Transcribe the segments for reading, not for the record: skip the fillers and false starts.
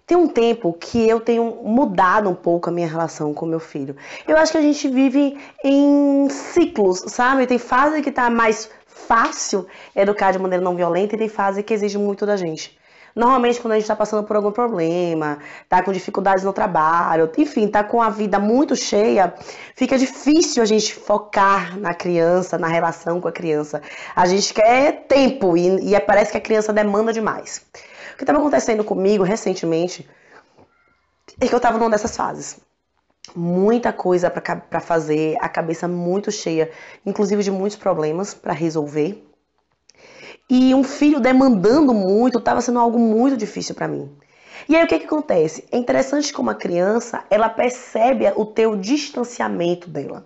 Tem um tempo que eu tenho mudado um pouco a minha relação com meu filho. Eu acho que a gente vive em ciclos, sabe? Tem fase que tá mais fácil educar de maneira não violenta e tem fase que exige muito da gente. Normalmente, quando a gente tá passando por algum problema, tá com dificuldades no trabalho, enfim, tá com a vida muito cheia, fica difícil a gente focar na criança, na relação com a criança. A gente quer tempo e parece que a criança demanda demais. O que estava acontecendo comigo recentemente é que eu estava numa dessas fases. Muita coisa para fazer, a cabeça muito cheia, inclusive de muitos problemas para resolver. E um filho demandando muito estava sendo algo muito difícil para mim. E aí o que acontece? É interessante como a criança, ela percebe o teu distanciamento dela.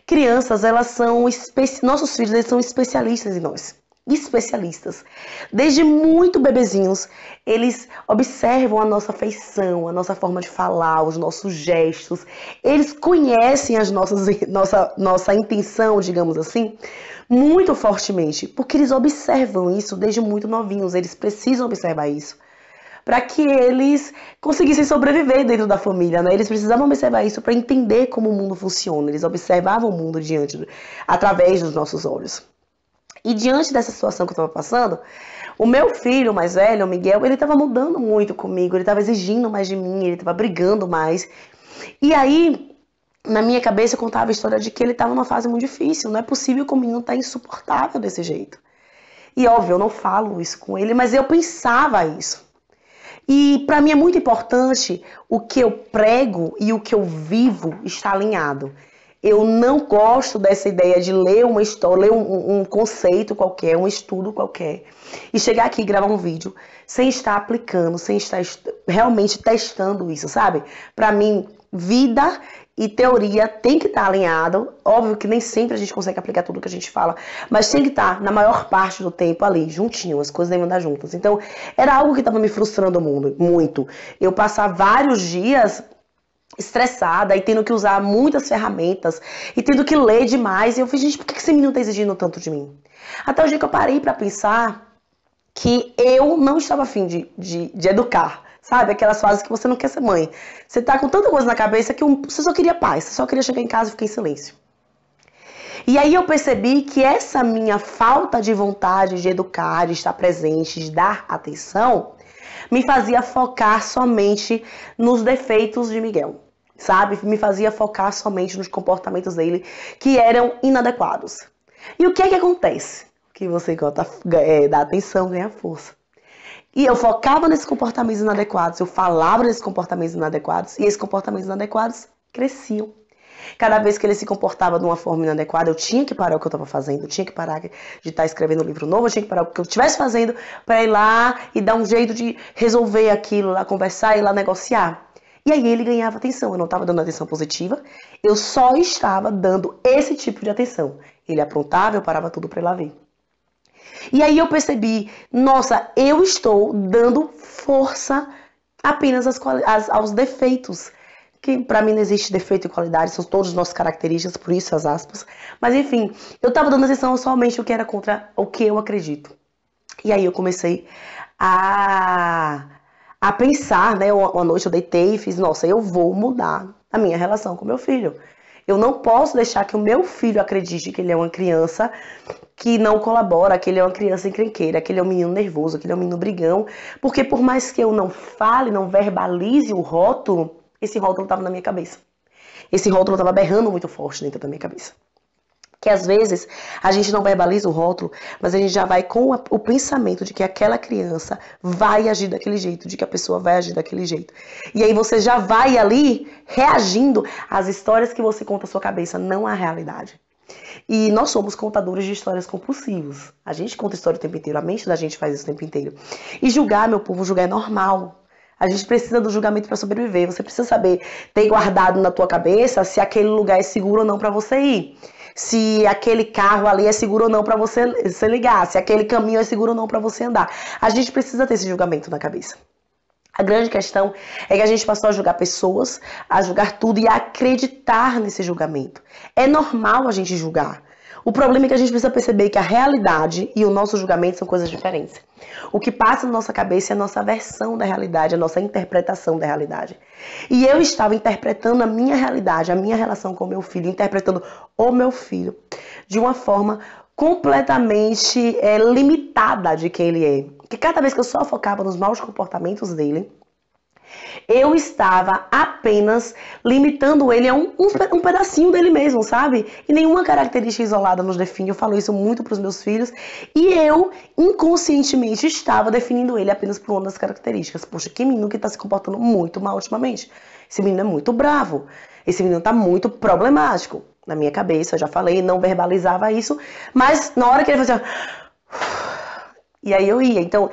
Crianças, elas são nossos filhos, eles são especialistas em nós. Especialistas. Desde muito bebezinhos, eles observam a nossa feição, a nossa forma de falar, os nossos gestos. Eles conhecem nossa intenção, digamos assim, muito fortemente, porque eles observam isso desde muito novinhos. Eles precisam observar isso para que eles conseguissem sobreviver dentro da família, né? Eles precisavam observar isso para entender como o mundo funciona. Eles observavam o mundo através dos nossos olhos. E diante dessa situação que eu estava passando, o meu filho mais velho, o Miguel, ele estava mudando muito comigo, ele estava exigindo mais de mim, ele estava brigando mais. E aí, na minha cabeça, eu contava a história de que ele estava numa fase muito difícil. Não é possível que o menino tá insuportável desse jeito. E óbvio, eu não falo isso com ele, mas eu pensava isso. E para mim é muito importante o que eu prego e o que eu vivo estar alinhado. Eu não gosto dessa ideia de ler uma história, ler um conceito qualquer, um estudo qualquer, e chegar aqui e gravar um vídeo sem estar aplicando, sem estar realmente testando isso, sabe? Para mim, vida e teoria tem que estar alinhado. Óbvio que nem sempre a gente consegue aplicar tudo que a gente fala, mas tem que estar, na maior parte do tempo, ali, juntinho, as coisas devem andar juntas. Então, era algo que estava me frustrando muito. Eu passar vários dias estressada e tendo que usar muitas ferramentas e tendo que ler demais. E eu falei, gente, por que esse menino tá exigindo tanto de mim? Até o dia que eu parei pra pensar que eu não estava afim de educar, sabe? Aquelas fases que você não quer ser mãe. Você tá com tanta coisa na cabeça que você só queria paz, você só queria chegar em casa e ficar em silêncio. E aí eu percebi que essa minha falta de vontade de educar, de estar presente, de dar atenção, me fazia focar somente nos defeitos de Miguel, sabe? Me fazia focar somente nos comportamentos dele que eram inadequados. E o que é que acontece? Que você dá atenção, ganha força. E eu focava nesses comportamentos inadequados, eu falava nesses comportamentos inadequados, e esses comportamentos inadequados cresciam. Cada vez que ele se comportava de uma forma inadequada, eu tinha que parar o que eu estava fazendo, eu tinha que parar de estar escrevendo um livro novo, eu tinha que parar o que eu estivesse fazendo para ir lá e dar um jeito de resolver aquilo, lá conversar e lá negociar. E aí ele ganhava atenção, eu não estava dando atenção positiva, eu só estava dando esse tipo de atenção. Ele aprontava, eu parava tudo para ir lá ver. E aí eu percebi, nossa, eu estou dando força apenas aos defeitos. Que pra mim não existe defeito e qualidade, são todas nossas características, por isso as aspas. Mas enfim, eu tava dando atenção somente ao que era contra o que eu acredito. E aí eu comecei a pensar, né? Uma noite eu deitei e fiz, nossa, eu vou mudar a minha relação com meu filho. Eu não posso deixar que o meu filho acredite que ele é uma criança que não colabora, que ele é uma criança encrenqueira, que ele é um menino nervoso, que ele é um menino brigão. Porque por mais que eu não fale, não verbalize o rótulo, esse rótulo estava na minha cabeça. Esse rótulo estava berrando muito forte dentro da minha cabeça. Que às vezes a gente não verbaliza o rótulo, mas a gente já vai com o pensamento de que aquela criança vai agir daquele jeito, de que a pessoa vai agir daquele jeito. E aí você já vai ali reagindo às histórias que você conta à sua cabeça, não à realidade. E nós somos contadores de histórias compulsivos. A gente conta história o tempo inteiro, a mente da gente faz isso o tempo inteiro. E julgar, meu povo, julgar é normal. A gente precisa do julgamento para sobreviver. Você precisa saber, ter guardado na tua cabeça se aquele lugar é seguro ou não para você ir. Se aquele carro ali é seguro ou não para você ligar. Se aquele caminho é seguro ou não para você andar. A gente precisa ter esse julgamento na cabeça. A grande questão é que a gente passou a julgar pessoas, a julgar tudo e a acreditar nesse julgamento. É normal a gente julgar. O problema é que a gente precisa perceber que a realidade e o nosso julgamento são coisas diferentes. O que passa na nossa cabeça é a nossa versão da realidade, a nossa interpretação da realidade. E eu estava interpretando a minha realidade, a minha relação com o meu filho, interpretando o meu filho de uma forma completamente limitada de quem ele é. Porque cada vez que eu só focava nos maus comportamentos dele, eu estava apenas limitando ele a um pedacinho dele mesmo, sabe? E nenhuma característica isolada nos define. Eu falo isso muito para os meus filhos. E eu, inconscientemente, estava definindo ele apenas por uma das características. Poxa, que menino que está se comportando muito mal ultimamente. Esse menino é muito bravo. Esse menino está muito problemático. Na minha cabeça, eu já falei, não verbalizava isso. Mas na hora que ele fazia... E aí eu ia. Então...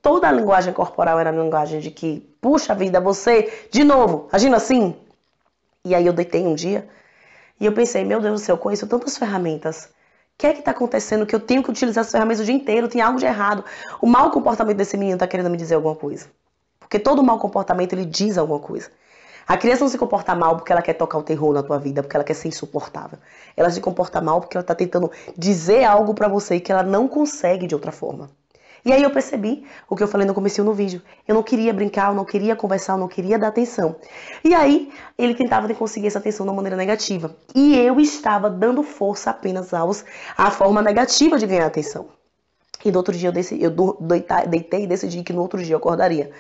toda a linguagem corporal era a linguagem de que, puxa vida, você, de novo, agindo assim. E aí eu deitei um dia e eu pensei, meu Deus do céu, eu conheço tantas ferramentas. O que é que tá acontecendo que eu tenho que utilizar as ferramentas o dia inteiro? Tem algo de errado. O mau comportamento desse menino tá querendo me dizer alguma coisa. Porque todo mau comportamento, ele diz alguma coisa. A criança não se comporta mal porque ela quer tocar o terror na tua vida, porque ela quer ser insuportável. Ela se comporta mal porque ela tá tentando dizer algo pra você que ela não consegue de outra forma. E aí eu percebi o que eu falei no comecinho no vídeo. Eu não queria brincar, eu não queria conversar, eu não queria dar atenção. E aí ele tentava conseguir essa atenção de uma maneira negativa. E eu estava dando força apenas à forma negativa de ganhar atenção. E no outro dia eu deitei e decidi que no outro dia eu acordaria.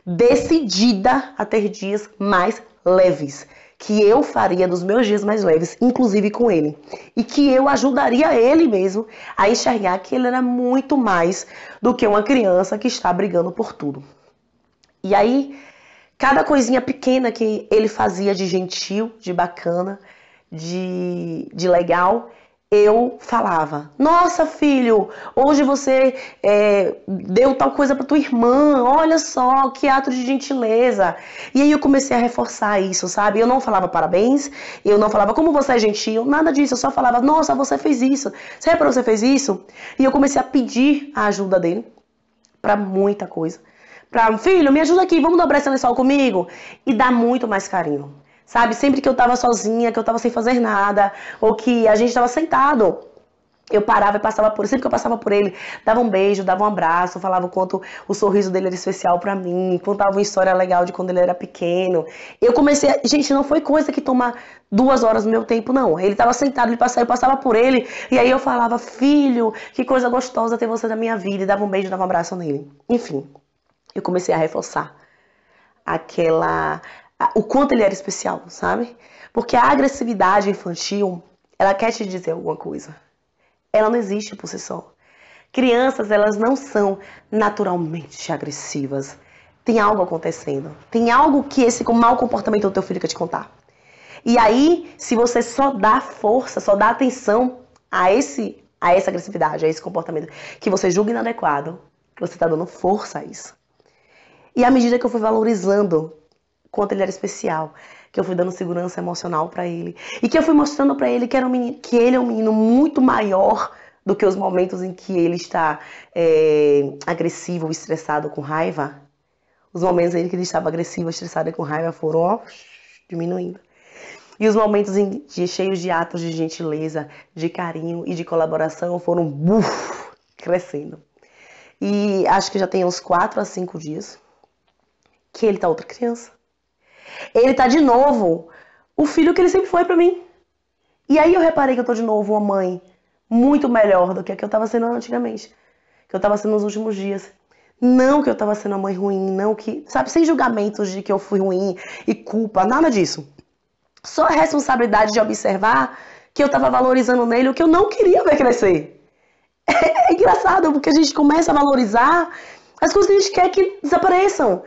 Decidida a ter dias mais leves. Que eu faria dos meus dias mais leves, inclusive com ele. E que eu ajudaria ele mesmo a enxergar que ele era muito mais do que uma criança que está brigando por tudo. E aí, cada coisinha pequena que ele fazia de gentil, de bacana, de legal, eu falava, nossa filho, hoje você deu tal coisa pra tua irmã, olha só, que ato de gentileza. E aí eu comecei a reforçar isso, sabe? Eu não falava parabéns, eu não falava como você é gentil, nada disso, eu só falava, nossa, você fez isso, sabe pra você fez isso? E eu comecei a pedir a ajuda dele pra muita coisa. Pra, filho, me ajuda aqui, vamos dobrar esse lençol comigo? E dar muito mais carinho. Sabe, sempre que eu tava sozinha, que eu tava sem fazer nada, ou que a gente tava sentado, eu parava e passava por ele. Sempre que eu passava por ele, dava um beijo, dava um abraço, falava o quanto o sorriso dele era especial pra mim, contava uma história legal de quando ele era pequeno. Eu comecei, gente, não foi coisa que toma 2 horas do meu tempo, não. Ele tava sentado, eu passava por ele, e aí eu falava, filho, que coisa gostosa ter você na minha vida, e dava um beijo, dava um abraço nele. Enfim, eu comecei a reforçar o quanto ele era especial, sabe? Porque a agressividade infantil, ela quer te dizer alguma coisa. Ela não existe por si só. Crianças, elas não são naturalmente agressivas. Tem algo acontecendo. Tem algo que esse mau comportamento do teu filho quer te contar. E aí, se você só dá força, só dá atenção a essa agressividade, a esse comportamento que você julga inadequado, você está dando força a isso. E à medida que eu fui valorizando quanto ele era especial, que eu fui dando segurança emocional pra ele, e que eu fui mostrando pra ele que ele é um menino muito maior do que os momentos em que ele está agressivo ou estressado com raiva. Os momentos em que ele estava agressivo, estressado e com raiva foram diminuindo. E os momentos cheios de atos de gentileza, de carinho e de colaboração foram crescendo. E acho que já tem uns 4 a 5 dias que ele tá outra criança. Ele tá de novo o filho que ele sempre foi pra mim. E aí eu reparei que eu tô de novo uma mãe muito melhor do que a que eu tava sendo antigamente. Que eu tava sendo nos últimos dias. Não que eu tava sendo uma mãe ruim, não que... Sabe, sem julgamentos de que eu fui ruim e culpa, nada disso. Só a responsabilidade de observar que eu tava valorizando nele o que eu não queria ver crescer. É engraçado, porque a gente começa a valorizar as coisas que a gente quer que desapareçam.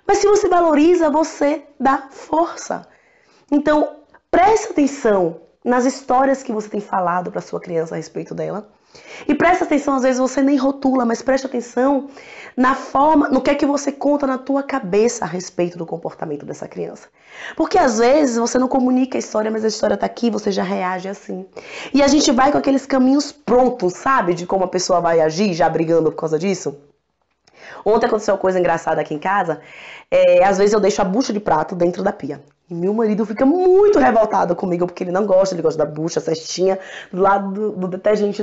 Mas se você valoriza, você dá força. Então, preste atenção nas histórias que você tem falado para sua criança a respeito dela. E preste atenção, às vezes você nem rotula, mas preste atenção na forma, no que é que você conta na tua cabeça a respeito do comportamento dessa criança. Porque às vezes você não comunica a história, mas a história tá aqui, você já reage assim. E a gente vai com aqueles caminhos prontos, sabe? De como a pessoa vai agir, já brigando por causa disso. Ontem aconteceu uma coisa engraçada aqui em casa. Às vezes eu deixo a bucha de prato dentro da pia. E meu marido fica muito revoltado comigo, porque ele não gosta, ele gosta da bucha, cestinha, do lado do detergente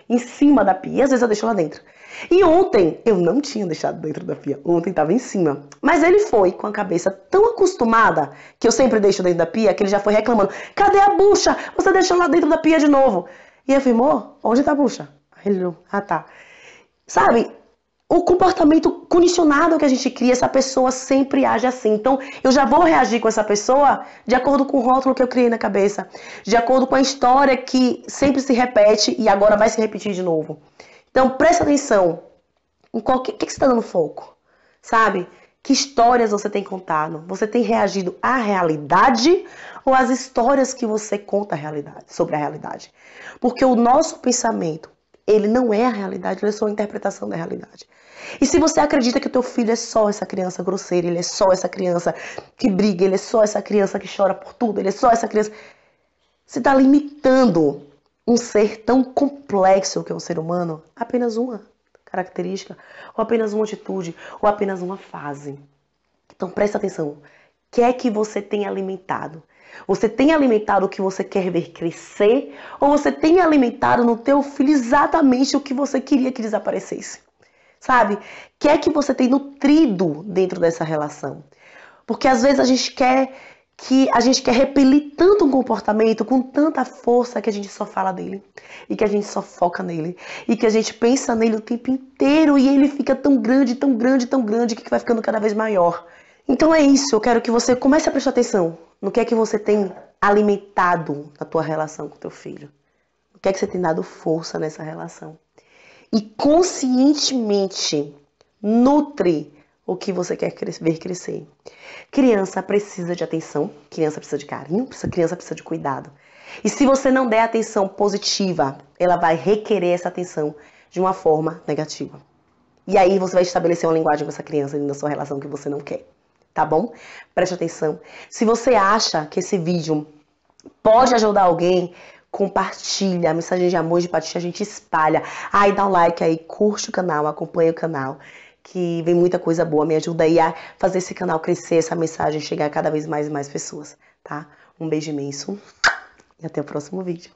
em cima da pia. E às vezes eu deixo lá dentro. E ontem eu não tinha deixado dentro da pia. Ontem estava em cima. Mas ele foi com a cabeça tão acostumada, que eu sempre deixo dentro da pia, que ele já foi reclamando. Cadê a bucha? Você deixou lá dentro da pia de novo. E eu falei, amor, onde tá a bucha? Aí ele, tá. Sabe, o comportamento condicionado que a gente cria, essa pessoa sempre age assim. Então, eu já vou reagir com essa pessoa de acordo com o rótulo que eu criei na cabeça. De acordo com a história que sempre se repete e agora vai se repetir de novo. Então, presta atenção. O que você está dando foco? Sabe? Que histórias você tem contado? Você tem reagido à realidade ou às histórias que você conta sobre a realidade? Porque o nosso pensamento, ele não é a realidade, ele é só a interpretação da realidade. E se você acredita que o teu filho é só essa criança grosseira, ele é só essa criança que briga, ele é só essa criança que chora por tudo, ele é só essa criança... Você está limitando um ser tão complexo que é um ser humano a apenas uma característica, ou apenas uma atitude, ou apenas uma fase. Então presta atenção. O que é que você tem alimentado? Você tem alimentado o que você quer ver crescer, ou você tem alimentado no teu filho exatamente o que você queria que desaparecesse? Sabe? O que é que você tem nutrido dentro dessa relação? Porque às vezes a gente quer repelir tanto um comportamento com tanta força que a gente só fala dele. E que a gente só foca nele. E que a gente pensa nele o tempo inteiro e ele fica tão grande, tão grande, tão grande que vai ficando cada vez maior. Então é isso, eu quero que você comece a prestar atenção no que é que você tem alimentado na tua relação com o teu filho. O que é que você tem dado força nessa relação. E conscientemente nutre o que você quer ver crescer. Criança precisa de atenção, criança precisa de carinho, criança precisa de cuidado. E se você não der atenção positiva, ela vai requerer essa atenção de uma forma negativa. E aí você vai estabelecer uma linguagem com essa criança na sua relação que você não quer. Tá bom? Preste atenção. Se você acha que esse vídeo pode ajudar alguém, compartilha, a mensagem de amor, de empatia, a gente espalha. Aí dá um like aí, curte o canal, acompanha o canal, que vem muita coisa boa, me ajuda aí a fazer esse canal crescer, essa mensagem chegar a cada vez mais e mais pessoas, tá? Um beijo imenso e até o próximo vídeo.